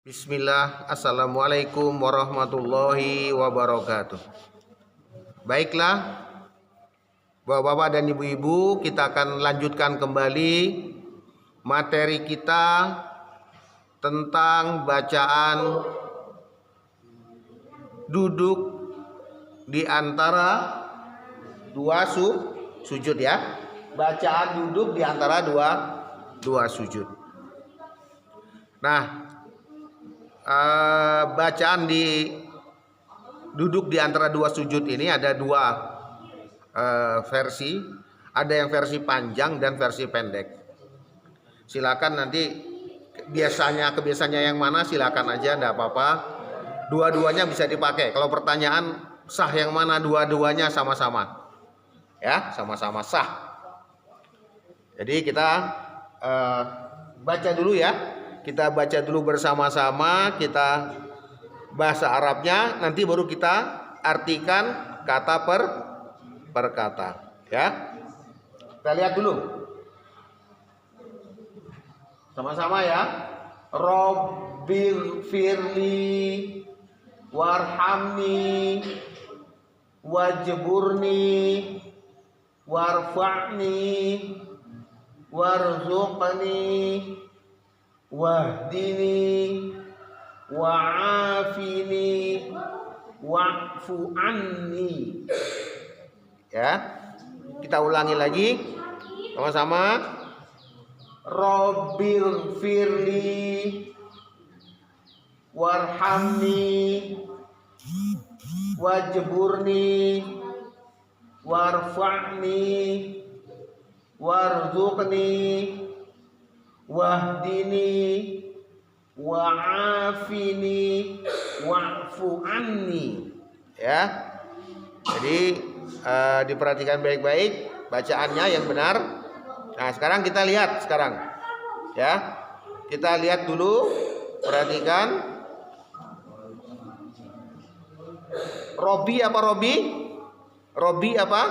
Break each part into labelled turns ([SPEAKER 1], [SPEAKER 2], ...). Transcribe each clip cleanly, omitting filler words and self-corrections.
[SPEAKER 1] Bismillah, assalamualaikum warahmatullahi wabarakatuh. Baiklah, bapak-bapak dan ibu-ibu, kita akan lanjutkan kembali materi kita tentang bacaan duduk di antara dua sujud ya. Bacaan duduk di antara dua sujud. Nah, bacaan di duduk di antara dua sujud ini ada dua versi, ada yang versi panjang dan versi pendek. Silakan nanti kebiasaannya yang mana silakan aja, enggak apa-apa. Dua-duanya bisa dipakai. Kalau pertanyaan sah yang mana, dua-duanya sama-sama. Ya, sama-sama sah. Jadi kita baca dulu ya. Kita baca dulu bersama-sama, kita bahasa Arabnya, nanti baru kita artikan kata per kata ya. Kita lihat dulu sama-sama ya. Rabbil firli warhamni wajburni warfa'ni warzuqni wahdini wa'afini wa'fu anni. Ya, kita ulangi lagi sama-sama. Rabbil firli warhamni wajburni warfa'ni warzuqni wahdini wa'afini wa'fu anni. Ya, jadi diperhatikan baik-baik bacaannya yang benar. Nah, sekarang kita lihat ya, kita lihat dulu, perhatikan. Robi apa Robi? Robi apa?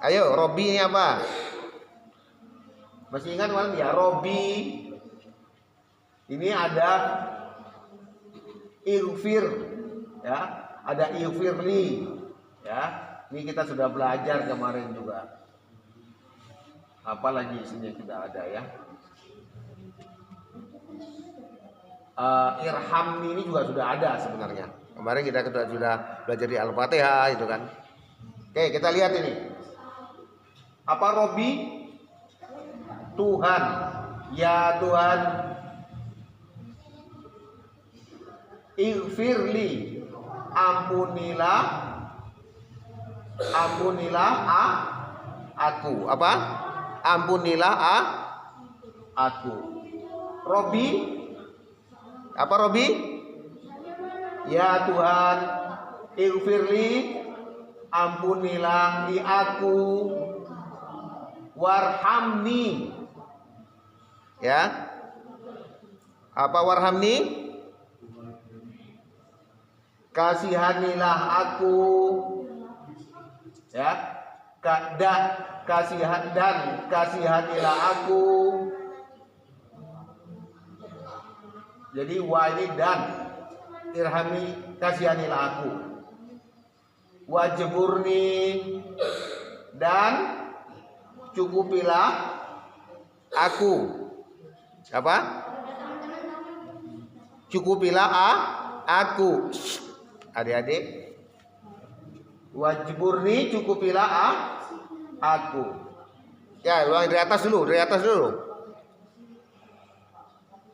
[SPEAKER 1] Ayo, Robi ini apa? Masih ingat kan ya, Robi ini ada ighfir ya, ada ighfirli ya. Ini kita sudah belajar kemarin juga. Apalagi isinya tidak ada ya. Irhamni ini juga sudah ada sebenarnya. Kemarin kita sudah belajar di Al-Fatihah itu kan. Oke, kita lihat ini. Apa Robi? Tuhan, ya Tuhan. Ighfirli, ampunilah aku. Apa? Ampunilah aku. Robi, apa Robi? Ya Tuhan, ighfirli, ampunilah li aku, warhamni. Ya, apa warhamni? Kasihanilah aku. Ya, kasihanilah aku. Jadi wa ini dan, irhami, kasihanilah aku. Wajburni, dan cukupilah aku. Apa? Cukupilah aku. Adik-adik, wajburni, cukupilah aku. Ya, ulang dari atas dulu,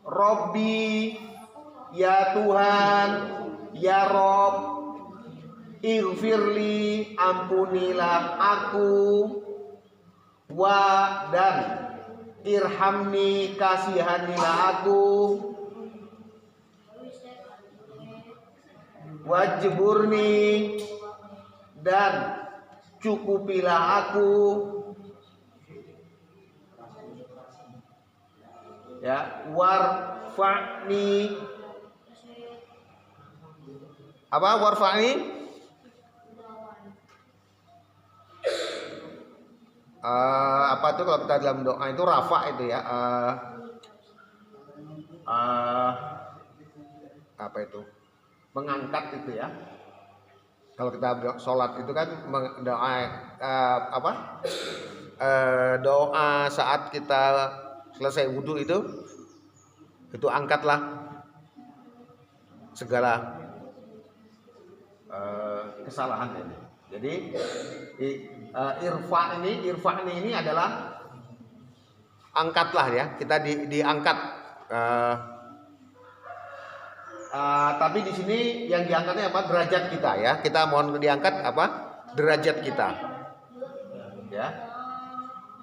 [SPEAKER 1] Robbi, ya Tuhan, ya Rob, ighfirli, ampunilah aku, wa dan irhamni, kasihanilah aku, wajburni, dan cukupilah aku. Ya, warfa'ni. Apa warfa'ni? Apa tuh kalau kita dalam doa itu rafa itu ya. apa itu, mengangkat itu ya. Kalau kita sholat itu kan doa doa saat kita selesai wudhu itu angkatlah segala kesalahan ini. Jadi irfa ini adalah angkatlah ya, kita diangkat. Tapi di sini yang diangkatnya apa? Derajat kita ya. Kita mohon diangkat apa? Derajat kita. Ya.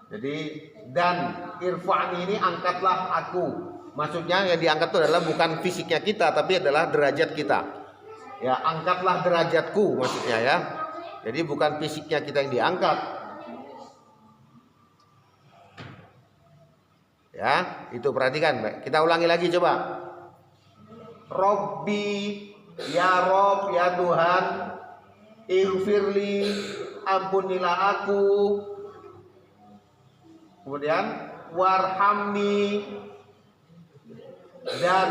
[SPEAKER 1] Jadi dan irfa'ni ini angkatlah aku. Maksudnya yang diangkat itu adalah bukan fisiknya kita, tapi adalah derajat kita. Ya, angkatlah derajatku maksudnya ya. Jadi bukan fisiknya kita yang diangkat. Ya, itu perhatikan, Mbak. Kita ulangi lagi coba. Robbi, ya Rob, ya Tuhan, ighfirli, ampunilah aku. Kemudian warhamni, dan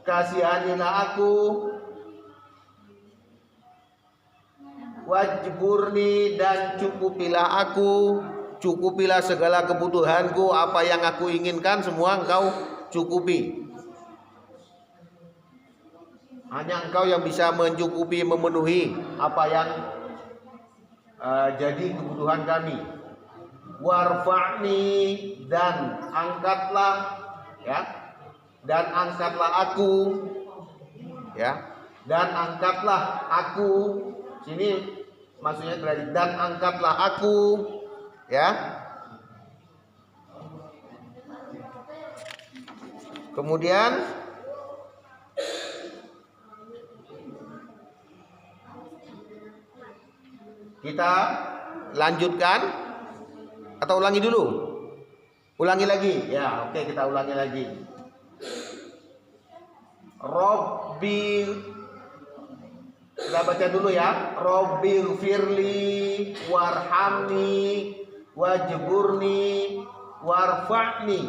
[SPEAKER 1] kasihanilah aku. Wajburni, dan cukupilah aku. Cukupilah segala kebutuhanku, apa yang aku inginkan semua engkau cukupi. Hanya engkau yang bisa mencukupi, memenuhi apa yang jadi kebutuhan kami. Warfa'ni, dan angkatlah ya, dan angkatlah aku ya, dan angkatlah aku. Sini maksudnya dari dan angkatlah aku ya. Kemudian kita lanjutkan atau ulangi dulu? Ulangi lagi. Ya, oke, kita ulangi lagi. Robbi, kita baca dulu ya. Robbi firli warhamni wajburni warfa'ni.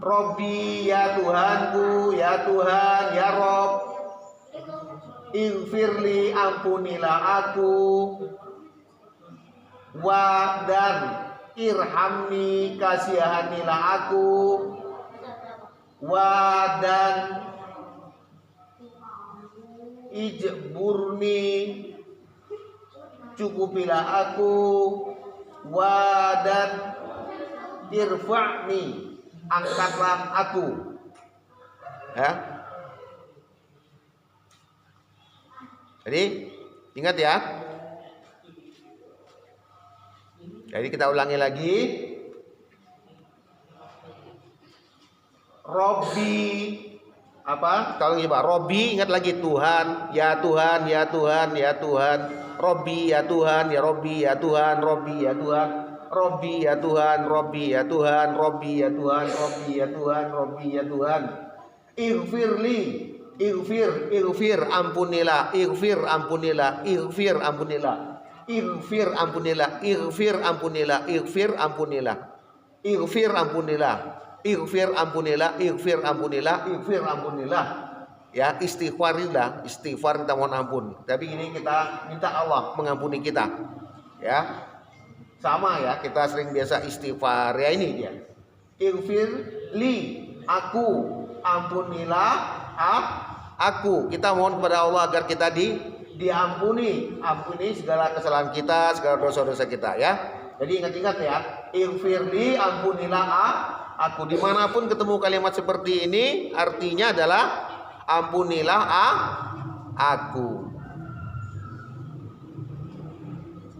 [SPEAKER 1] Robbi, ya Tuhanku, ya Tuhan, ya Rob. Ighfirli, ampunilah aku. Wa, dan irhamni, kasihanilah aku. Wa, dan ijburni, cukupilah aku. Wa, dan irfa'ni, angkatlah aku. Ya. Jadi ingat ya. Jadi kita ulangi lagi. Robbi, apa? Kalau coba Robbi, ingat lagi Tuhan, ya Tuhan, ya Tuhan, ya Tuhan. Robbi, ya Tuhan, ya Robbi, ya Tuhan, Robbi, ya Tuhan. Robbi, ya Tuhan, Robbi, ya Tuhan, Robbi, ya Tuhan, Robbi, ya Tuhan, Robbi, ya Tuhan. Ighfirli, ighfir, ampunilah, ighfir, ampunilah, ighfir, ampunilah, ighfir, ampunilah, ighfir, ampunilah, ighfir, ampunilah, ighfir, ampunilah, ighfir, ampunilah, ighfir, ampunilah, ighfir, ampunilah. Ya, istighfarilah, istighfar, kita mohon ampun. Tapi ini kita minta Allah mengampuni kita. Ya, sama ya, kita sering biasa istighfar. Ya ini dia. Ighfir li, aku, ampunilah aku. Kita mohon kepada Allah agar kita diampuni, ampuni segala kesalahan kita, segala dosa-dosa kita ya. Jadi ingat-ingat ya, ighfirli, ampunilah aku. Dimanapun ketemu kalimat seperti ini, artinya adalah ampunilah aku.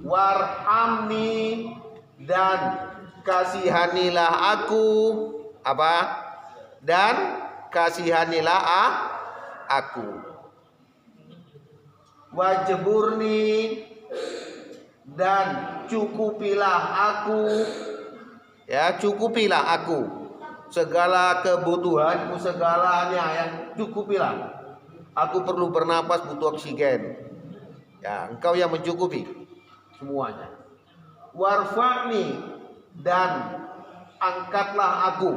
[SPEAKER 1] Warhamni, dan kasihanilah aku. Apa? Dan kasihanilah aku. Wajburni, dan cukupilah aku. Ya, cukupilah aku. Segala kebutuhanku, segalanya yang cukupilah. Aku perlu bernapas, butuh oksigen. Ya, engkau yang mencukupi semuanya. Warfa'ni, dan angkatlah aku.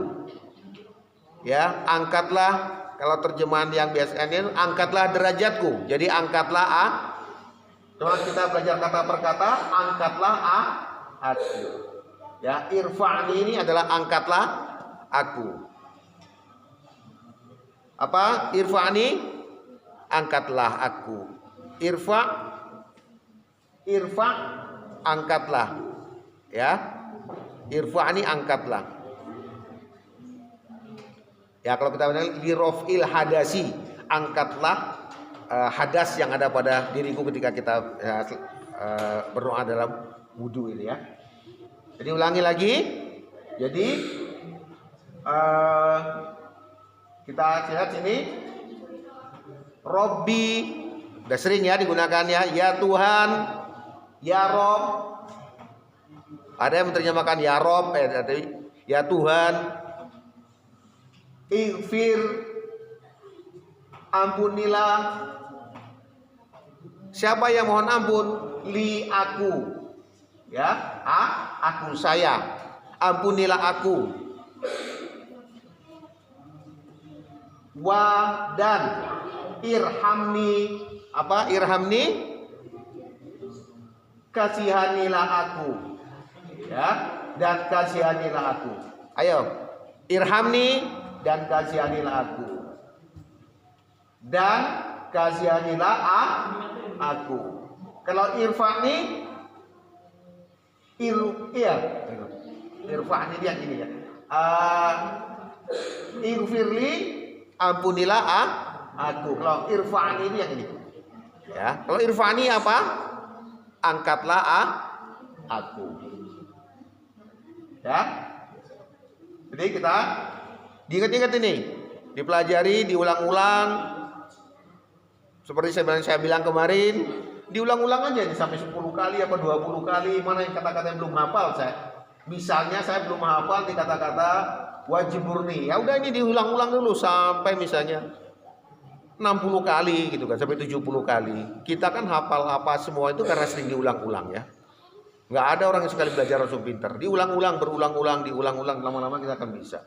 [SPEAKER 1] Ya, angkatlah kalau terjemahan yang biasanya angkatlah derajatku. Jadi angkatlah coba kita belajar kata per kata, angkatlah aku. Ya, irfa'ni ini adalah angkatlah aku. Apa? Irfa'ni, angkatlah aku. Irfa, angkatlah. Ya. Irfa'ni, angkatlah. Ya, kalau kita bilang lirofil hadasi, angkatlah hadas yang ada pada diriku ketika kita berdoa dalam wudu ini ya. Jadi ulangi lagi. Jadi kita lihat sini, Robbi udah sering ya digunakan ya Tuhan, ya Rob. Ada yang menerjemahkan ya Rob, ya Tuhan. Ighfir, ampunilah. Siapa yang mohon ampun? Li, aku. Ya, aku, saya. Ampunilah aku. Wa, dan irhamni. Apa? Irhamni, kasihanilah aku. Ya, dan kasihanilah aku. Ayo, irhamni dan kasihanilah aku. Dan kasihanilah aku. Kalau irfa'ni, irfa'ni dia gini ya. Irfirli, ampunilah aku. Kalau irfa'ni ini yang ini. Ya, kalau irfa'ni apa? Angkatlah aku. Ya. Jadi kita diingat-ingat ini, dipelajari, diulang-ulang. Seperti saya bilang kemarin, diulang-ulang aja sampai 10 kali apa 20 kali. Mana yang kata-kata yang belum hafal saya. Misalnya saya belum hafal di kata-kata wajiburni. Ya udah ini diulang-ulang dulu sampai misalnya 60 kali gitu kan, sampai 70 kali. Kita kan hafal apa semua itu karena sering diulang-ulang ya. Nggak ada orang yang sekali belajar langsung pintar. Diulang-ulang, berulang-ulang, diulang-ulang, lama-lama kita akan bisa.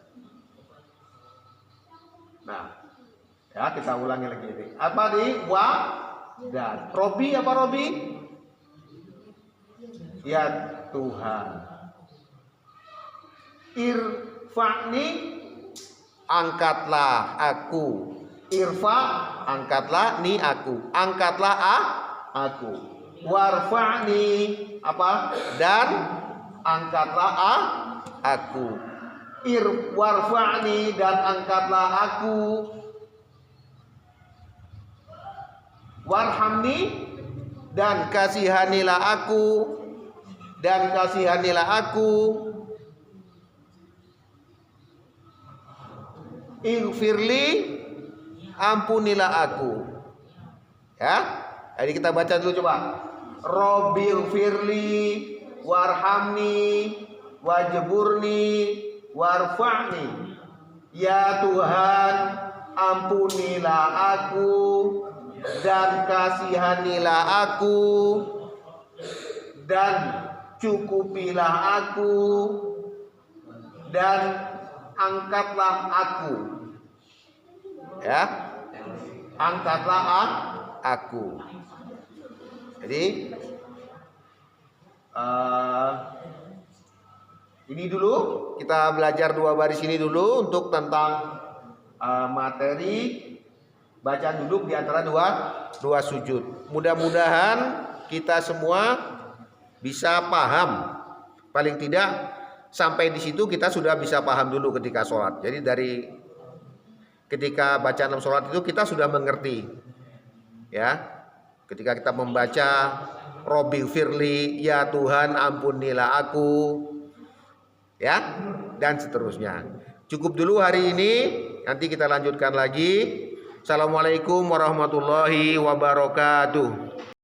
[SPEAKER 1] Nah, ya kita ulangi lagi ini. Apa di wa dan Robi, apa Robi? Ya Tuhan. Irfa'ni, angkatlah aku. Irfa, angkatlah ni aku. Angkatlah aku. Warfa'ni, apa? Dan angkatlah aku. Warfa'ni, dan angkatlah aku. Warhamni, dan kasihanilah aku. Dan kasihanilah aku. Ighfirli, ampunilah aku. Ya, jadi kita baca dulu coba. Robbighfirli, warhamni, wajburni, warfa'ni. Ya Tuhan, ampunilah aku dan kasihanilah aku dan cukupilah aku dan angkatlah aku. Ya, angkatlah aku. Jadi ini dulu kita belajar 2 baris ini dulu untuk tentang materi bacaan duduk di antara dua sujud. Mudah-mudahan kita semua bisa paham. Paling tidak sampai di situ kita sudah bisa paham dulu ketika sholat. Jadi dari ketika bacaan dalam sholat itu kita sudah mengerti. Ya. Ketika kita membaca Robbighfirli, ya Tuhan ampunilah aku, ya, dan seterusnya. Cukup dulu hari ini, nanti kita lanjutkan lagi. Assalamualaikum warahmatullahi wabarakatuh.